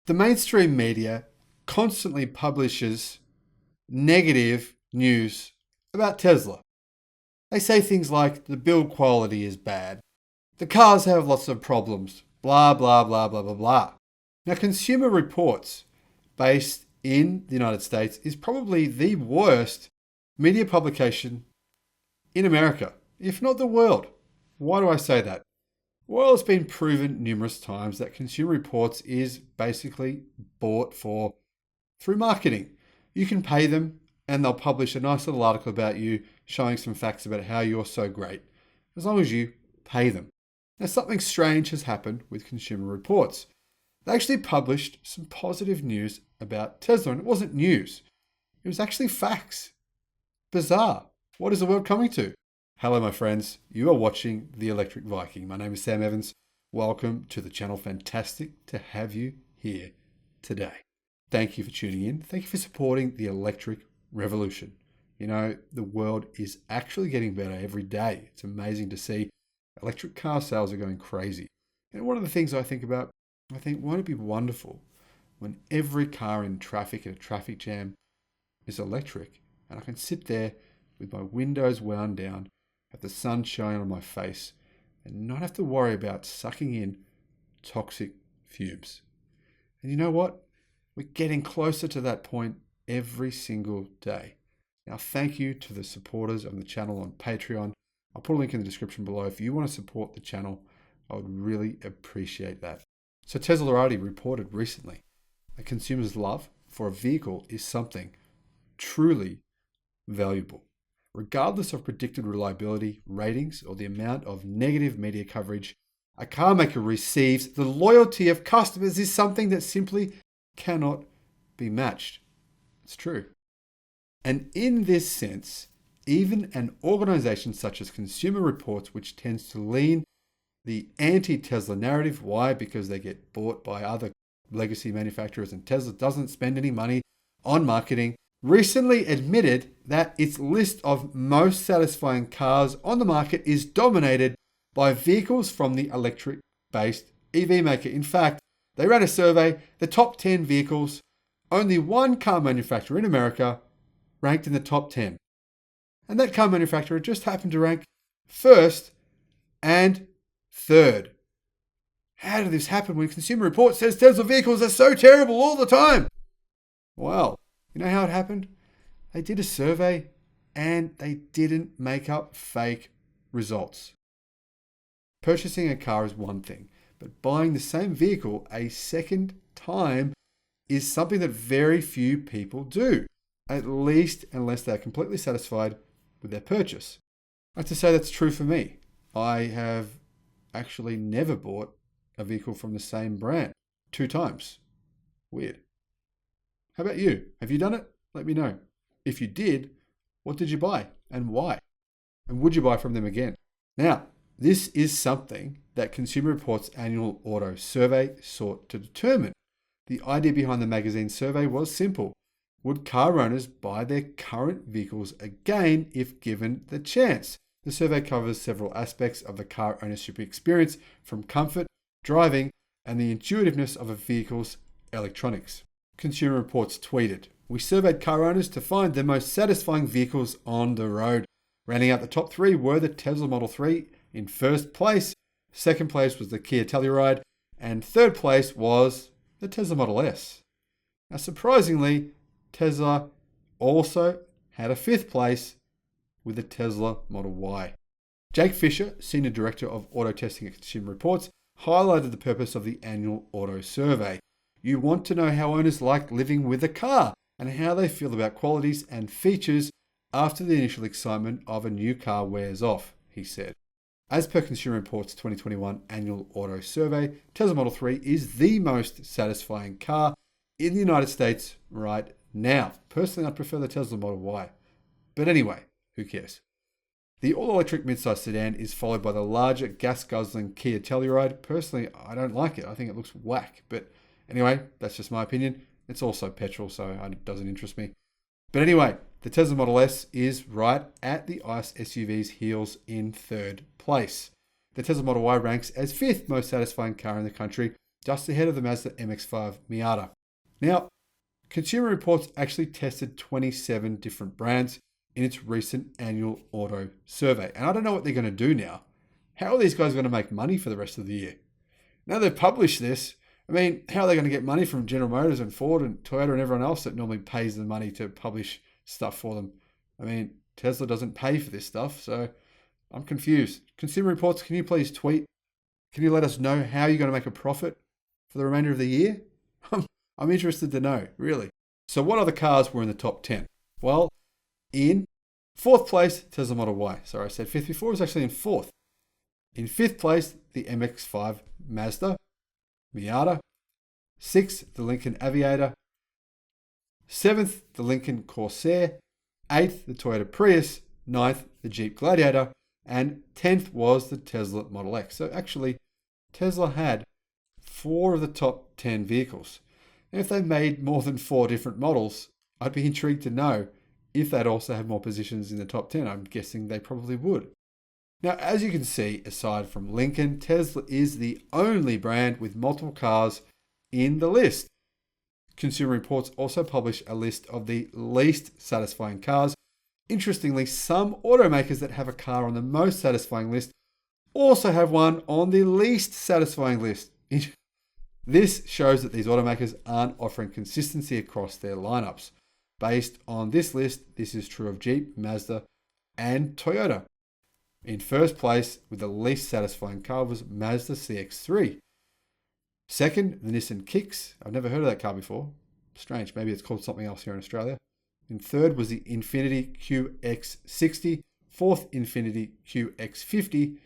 The mainstream media constantly publishes negative news about Tesla. They say things like the build quality is bad, the cars have lots of problems, blah, blah, blah, blah, blah, blah. Now, Consumer Reports, based in the United States, is probably the worst media publication in America, if not the world. Why do I say that? Well, it's been proven numerous times that Consumer Reports is basically bought for through marketing. You can pay them and they'll publish a nice little article about you, showing some facts about how you're so great, as long as you pay them. Now, something strange has happened with Consumer Reports. They actually published some positive news about Tesla, and it wasn't news. It was actually facts. Bizarre. What is the world coming to? Hello, my friends. You are watching The Electric Viking. My name is Sam Evans. Welcome to the channel. Fantastic to have you here today. Thank you for tuning in. Thank you for supporting the electric revolution. You know, the world is actually getting better every day. It's amazing to see. Electric car sales are going crazy. And one of the things I think about, won't it be wonderful when every car in traffic, in a traffic jam, is electric, and I can sit there with my windows wound down, have the sun shine on my face, and not have to worry about sucking in toxic fumes. And you know what? We're getting closer to that point every single day. Now, thank you to the supporters of the channel on Patreon. I'll put a link in the description below. If you want to support the channel, I would really appreciate that. So Tesla already reported recently that consumers' love for a vehicle is something truly valuable. Regardless of predicted reliability, ratings, or the amount of negative media coverage a car maker receives, the loyalty of customers is something that simply cannot be matched. It's true. And in this sense, even an organization such as Consumer Reports, which tends to lean the anti-Tesla narrative. Why? Because they get bought by other legacy manufacturers and Tesla doesn't spend any money on marketing, recently admitted that its list of most satisfying cars on the market is dominated by vehicles from the electric-based EV maker. In fact, they ran a survey, the top 10 vehicles, only one car manufacturer in America ranked in the top 10. And that car manufacturer just happened to rank first and third. How did this happen when Consumer Reports says Tesla vehicles are so terrible all the time? Well, you know how it happened? They did a survey and they didn't make up fake results. Purchasing a car is one thing, but buying the same vehicle a second time is something that very few people do, at least unless they're completely satisfied with their purchase. I have to say that's true for me. I have actually never bought a vehicle from the same brand 2 times. Weird. How about you? Have you done it? Let me know. If you did, what did you buy and why? And would you buy from them again? Now, this is something that Consumer Reports' annual auto survey sought to determine. The idea behind the magazine survey was simple. Would car owners buy their current vehicles again if given the chance? The survey covers several aspects of the car ownership experience, from comfort, driving, and the intuitiveness of a vehicle's electronics. Consumer Reports tweeted, "We surveyed car owners to find the most satisfying vehicles on the road. Rounding out the top 3 were the Tesla Model 3 in first place. Second place was the Kia Telluride, and third place was the Tesla Model S." Now, surprisingly, Tesla also had a 5th place with the Tesla Model Y. Jake Fisher, Senior Director of Auto Testing at Consumer Reports, highlighted the purpose of the annual auto survey. You want to know how owners like living with a car and how they feel about qualities and features after the initial excitement of a new car wears off, he said. As per Consumer Reports' 2021 annual auto survey, Tesla Model 3 is the most satisfying car in the United States right now. Personally, I'd prefer the Tesla Model Y. But anyway, who cares? The all-electric midsize sedan is followed by the larger gas-guzzling Kia Telluride. Personally, I don't like it. I think it looks whack. But anyway, that's just my opinion. It's also petrol, so it doesn't interest me. But anyway, the Tesla Model S is right at the ICE SUV's heels in 3rd place. The Tesla Model Y ranks as 5th most satisfying car in the country just ahead of the Mazda MX-5 Miata. Now, Consumer Reports actually tested 27 different brands in its recent annual auto survey. And I don't know what they're going to do now. How are these guys going to make money for the rest of the year? Now they've published this. I mean, how are they going to get money from General Motors and Ford and Toyota and everyone else that normally pays the money to publish stuff for them? I mean, Tesla doesn't pay for this stuff, so I'm confused. Consumer Reports, can you please tweet? Can you let us know how you're going to make a profit for the remainder of the year? I'm interested to know, really. So what other cars were in the top 10? Well, in fourth place, Tesla Model Y. Sorry, I said fifth before. It was actually in fourth. In fifth place, the MX-5 Mazda, Miata. Sixth, the Lincoln Aviator. Seventh, the Lincoln Corsair. Eighth, the Toyota Prius. Ninth, the Jeep Gladiator. And 10th was the Tesla Model X. So actually, Tesla had 4 of the top 10 vehicles. And if they made more than 4 different models, I'd be intrigued to know if they'd also have more positions in the top 10. I'm guessing they probably would. Now, as you can see, aside from Lincoln, Tesla is the only brand with multiple cars in the list. Consumer Reports also published a list of the least satisfying cars. Interestingly, some automakers that have a car on the most satisfying list also have one on the least satisfying list. This shows that these automakers aren't offering consistency across their lineups. Based on this list, this is true of Jeep, Mazda, and Toyota. In first place, with the least satisfying car, was Mazda CX-3. Second, the Nissan Kicks. I've never heard of that car before. Strange, maybe it's called something else here in Australia. And third was the Infiniti QX60. Fourth, Infiniti QX50.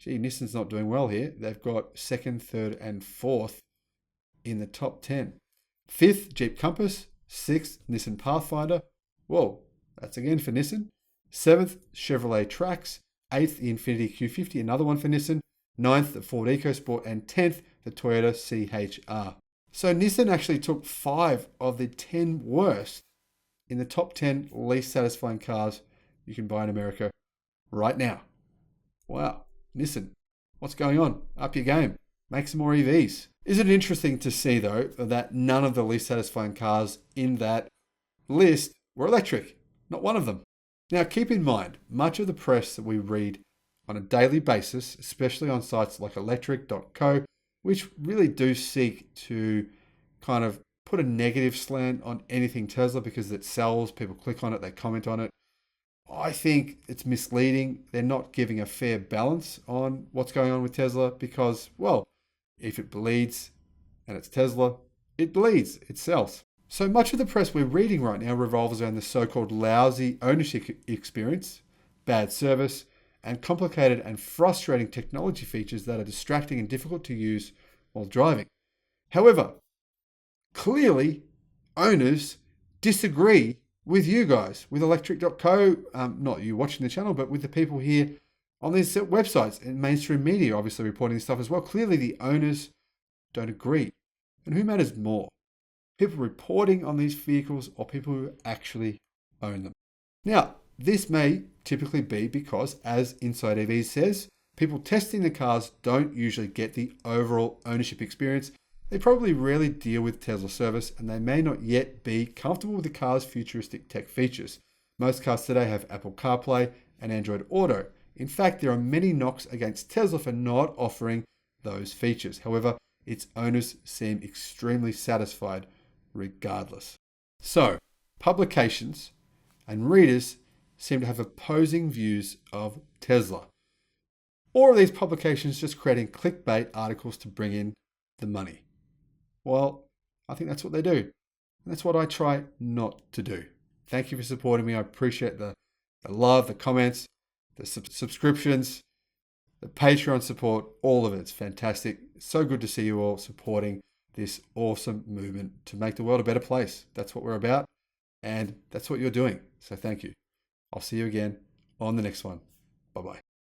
Gee, Nissan's not doing well here. They've got second, third, and fourth in the top 10. Fifth, Jeep Compass. Sixth, Nissan Pathfinder. Whoa, that's again for Nissan. Seventh, Chevrolet Trax. Eighth, the Infiniti Q50, another one for Nissan. Ninth, the Ford EcoSport. And 10th, the Toyota CHR. So Nissan actually took 5 of the 10 worst in the top 10 least satisfying cars you can buy in America right now. Wow, Nissan, what's going on? Up your game. Make some more EVs. Isn't it interesting to see, though, that none of the least satisfying cars in that list were electric? Not one of them. Now, keep in mind, much of the press that we read on a daily basis, especially on sites like electric.co, which really do seek to kind of put a negative slant on anything Tesla because it sells, people click on it, they comment on it. I think it's misleading. They're not giving a fair balance on what's going on with Tesla because, well, if it bleeds and it's Tesla, it bleeds, it sells. So much of the press we're reading right now revolves around the so-called lousy ownership experience, bad service, and complicated and frustrating technology features that are distracting and difficult to use while driving. However, clearly, owners disagree with you guys, with electric.co, not you watching the channel, but with the people here on these websites and mainstream media obviously reporting this stuff as well. Clearly, the owners don't agree. And who matters more? People reporting on these vehicles or people who actually own them? Now, this may typically be because, as Inside EVs says, people testing the cars don't usually get the overall ownership experience. They probably rarely deal with Tesla service and they may not yet be comfortable with the car's futuristic tech features. Most cars today have Apple CarPlay and Android Auto. In fact, there are many knocks against Tesla for not offering those features. However, its owners seem extremely satisfied regardless. So, publications and readers seem to have opposing views of Tesla. Or are these publications just creating clickbait articles to bring in the money? Well, I think that's what they do. And that's what I try not to do. Thank you for supporting me. I appreciate the love, the comments, the subscriptions, the Patreon support, all of it. It's fantastic. It's so good to see you all supporting this awesome movement to make the world a better place. That's what we're about. And that's what you're doing. So thank you. I'll see you again on the next one. Bye-bye.